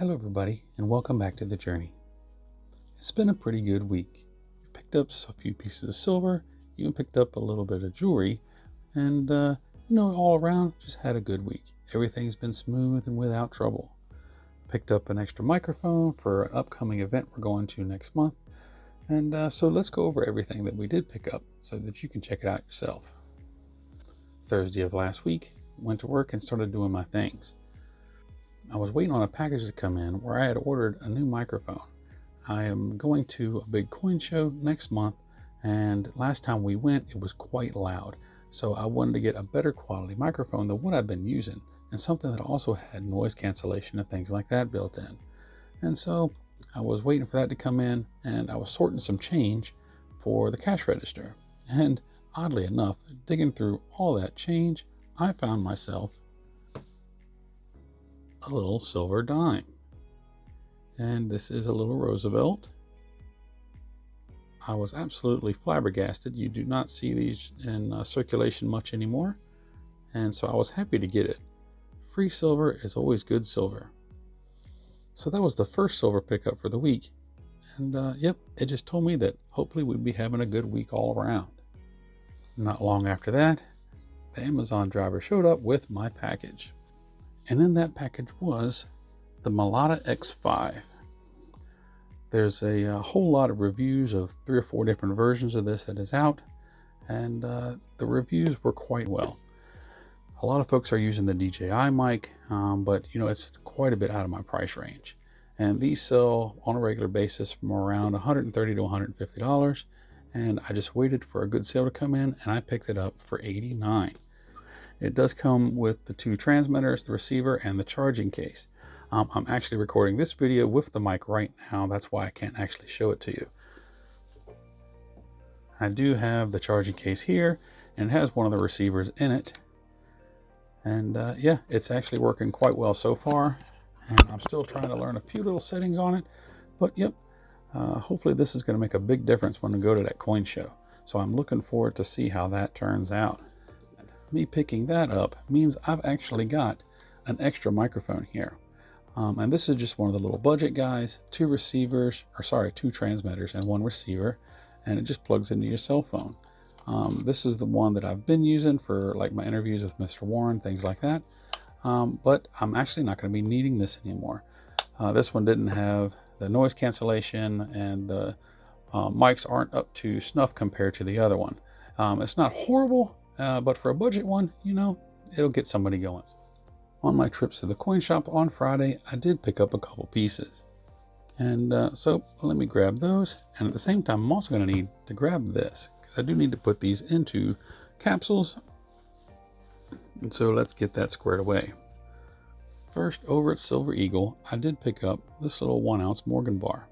Hello everybody, and welcome back to the journey. It's been a pretty good week. We picked up a few pieces of silver, even picked up a little bit of jewelry, and all around just had a good week. Everything's been smooth and without trouble. Picked up an extra microphone for an upcoming event we're going to next month, and so let's go over everything that we did pick up so that you can check it out yourself. Thursday of last week, went to work and started doing my things. I was waiting on a package to come in where I had ordered a new microphone. I am going to a big coin show next month, and last time we went it was quite loud, so I wanted to get a better quality microphone than what I've been using, and something that also had noise cancellation and things like that built in. And so I was waiting for that to come in, and I was sorting some change for the cash register, and oddly enough, digging through all that change, I found myself a little silver dime. And this is a little Roosevelt. I was absolutely flabbergasted. You do not see these in circulation much anymore, and so I was happy to get it. Free silver is always good silver. So that was the first silver pickup for the week, and yep, it just told me that hopefully we'd be having a good week all around. Not long after that, the Amazon driver showed up with my package. And in that package was the Malata X5. There's a whole lot of reviews of 3 or 4 different versions of this that is out, and the reviews were quite well. A lot of folks are using the DJI mic, but it's quite a bit out of my price range. And these sell on a regular basis from around $130 to $150, and I just waited for a good sale to come in, and I picked it up for $89. It does come with the 2 transmitters, the receiver, and the charging case. I'm actually recording this video with the mic right now. That's why I can't actually show it to you. I do have the charging case here, and it has one of the receivers in it. And yeah, it's actually working quite well so far. And I'm still trying to learn a few little settings on it. But yep, hopefully this is going to make a big difference when we go to that coin show. So I'm looking forward to see how that turns out. Me picking that up means I've actually got an extra microphone here, and this is just one of the little budget guys. 2 transmitters and 1 receiver, and it just plugs into your cell phone. This is the one that I've been using for like my interviews with Mr. Warren, things like that, but I'm actually not going to be needing this anymore. This one didn't have the noise cancellation, and the mics aren't up to snuff compared to the other one. It's not horrible, but for a budget one, it'll get somebody going. On my trips to the coin shop on Friday, I did pick up a couple pieces. And so let me grab those. And at the same time, I'm also going to need to grab this, because I do need to put these into capsules. And so let's get that squared away. First, over at Silver Eagle, I did pick up this little 1-ounce Morgan bar.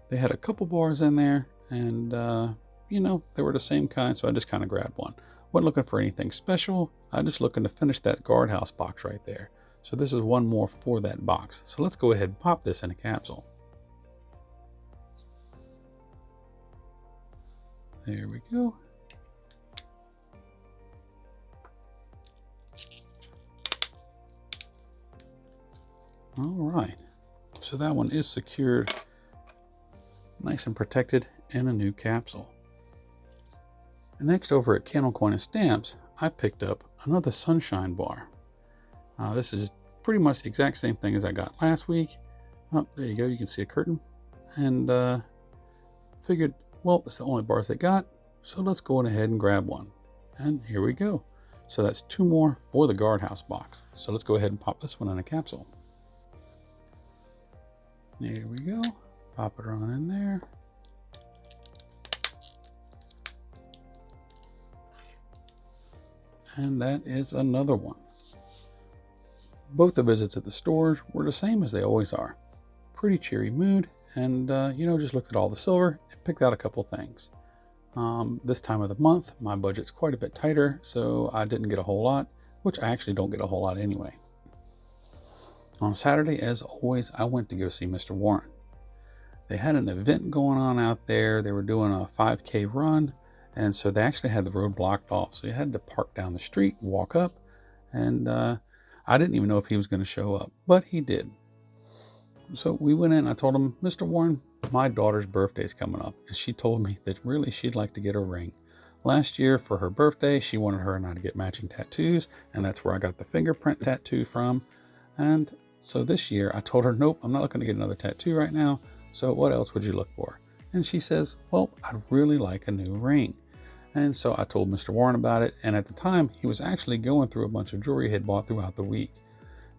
They had a couple bars in there, and they were the same kind, so I just kind of grabbed one. Wasn't looking for anything special. I'm just looking to finish that guardhouse box right there. So this is one more for that box. So let's go ahead and pop this in a capsule. There we go. All right. So that one is secured, nice and protected in a new capsule. And next, over at Candle Coin and Stamps, I picked up another Sunshine bar. This is pretty much the exact same thing as I got last week. Oh, there you go. You can see a curtain. And figured, well, it's the only bars they got, so let's go on ahead and grab one. And here we go. So that's 2 more for the guardhouse box. So let's go ahead and pop this one in a capsule. There we go. Pop it on in there. And that is another one. Both the visits at the stores were the same as they always are. Pretty cheery mood, and just looked at all the silver and picked out a couple things. This time of the month, my budget's quite a bit tighter, so I didn't get a whole lot, which I actually don't get a whole lot anyway. On Saturday, as always, I went to go see Mr. Warren. They had an event going on out there. They were doing a 5K run. And so they actually had the road blocked off. So you had to park down the street and walk up. And I didn't even know if he was going to show up, but he did. So we went in, I told him, Mr. Warren, my daughter's birthday's coming up. And she told me that really she'd like to get a ring. Last year for her birthday, she wanted her and I to get matching tattoos. And that's where I got the fingerprint tattoo from. And so this year I told her, nope, I'm not looking to get another tattoo right now. So what else would you look for? And she says, well, I'd really like a new ring. And so I told Mr. Warren about it. And at the time, he was actually going through a bunch of jewelry he had bought throughout the week.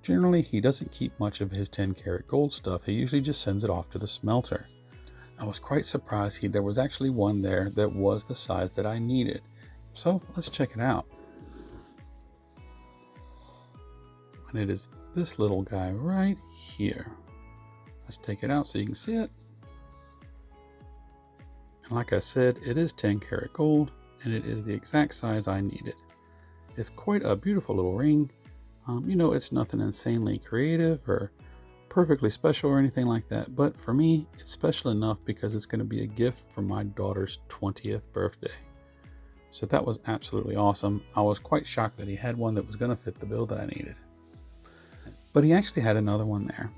Generally, he doesn't keep much of his 10 karat gold stuff. He usually just sends it off to the smelter. I was quite surprised there was actually one there that was the size that I needed. So let's check it out. And it is this little guy right here. Let's take it out so you can see it. And like I said, it is 10 karat gold and it is the exact size I needed. It's quite a beautiful little ring. You know, it's nothing insanely creative or perfectly special or anything like that. But for me, it's special enough because it's going to be a gift for my daughter's 20th birthday. So that was absolutely awesome. I was quite shocked that he had one that was going to fit the bill that I needed. But he actually had another one there.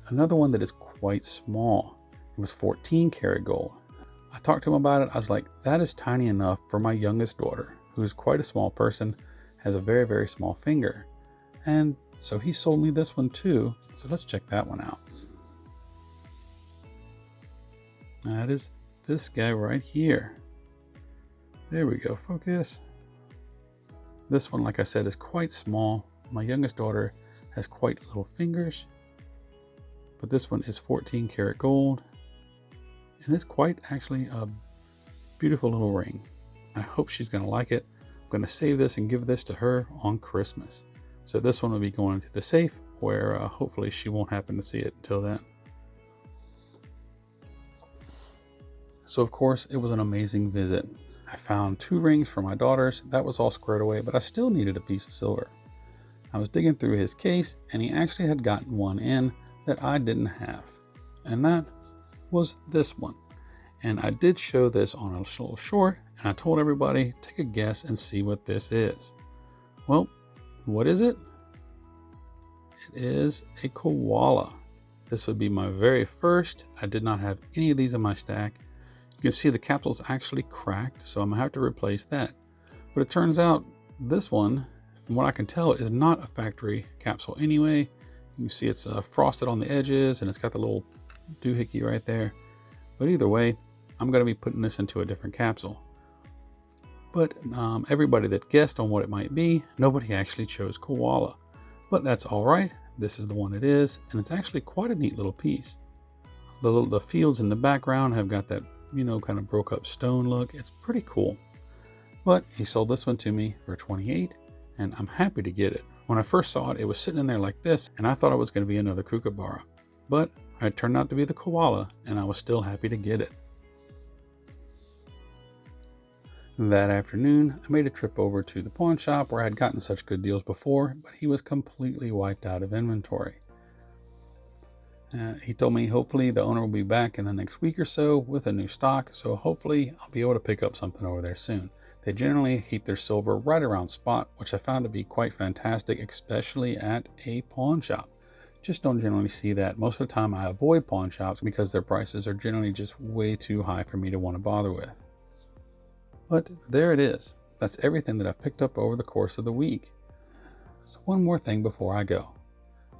Another one that is quite small. It was 14 karat gold. I talked to him about it. I was like, that is tiny enough for my youngest daughter, who is quite a small person, has a very, very small finger. And so he sold me this one too. So let's check that one out. That is this guy right here. There we go, focus. This one, like I said, is quite small. My youngest daughter has quite little fingers, but this one is 14 karat gold. And it's quite actually a beautiful little ring. I hope she's going to like it. I'm going to save this and give this to her on Christmas. So this one will be going into the safe where hopefully she won't happen to see it until then. So of course it was an amazing visit. I found 2 rings for my daughters. That was all squared away, but I still needed a piece of silver. I was digging through his case and he actually had gotten one in that I didn't have. And that was this one. And I did show this on a little short and I told everybody, take a guess and see what this is. Well, what is it? It is a koala. This would be my very first. I did not have any of these in my stack. You can see the capsule's actually cracked, so I'm gonna have to replace that. But it turns out this one, from what I can tell, is not a factory capsule anyway. You can see it's frosted on the edges and it's got the little doohickey right there. But either way, I'm gonna be putting this into a different capsule. But everybody that guessed on what it might be, nobody actually chose koala. But that's all right. This is the one it is, and it's actually quite a neat little piece. The fields in the background have got that, you know, kind of broke up stone look. It's pretty cool. But he sold this one to me for $28, and I'm happy to get it. When I first saw it, it was sitting in there like this, and I thought it was going to be another kookaburra. But it turned out to be the koala, and I was still happy to get it. That afternoon, I made a trip over to the pawn shop where I had gotten such good deals before, but he was completely wiped out of inventory. He told me hopefully the owner will be back in the next week or so with a new stock, so hopefully I'll be able to pick up something over there soon. They generally keep their silver right around spot, which I found to be quite fantastic, especially at a pawn shop. Just don't generally see that. Most of the time I avoid pawn shops because their prices are generally just way too high for me to want to bother with. But there it is. That's everything that I've picked up over the course of the week. So one more thing before I go.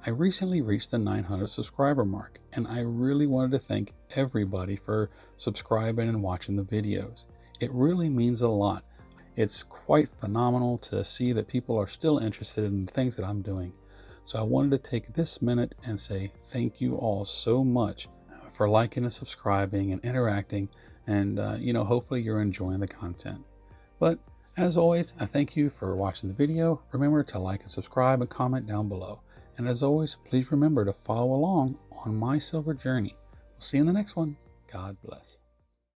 I recently reached the 900 subscriber mark, and I really wanted to thank everybody for subscribing and watching the videos. It really means a lot. It's quite phenomenal to see that people are still interested in the things that I'm doing. So I wanted to take this minute and say thank you all so much for liking and subscribing and interacting. And, hopefully you're enjoying the content. But as always, I thank you for watching the video. Remember to like and subscribe and comment down below. And as always, please remember to follow along on my silver journey. We'll see you in the next one. God bless.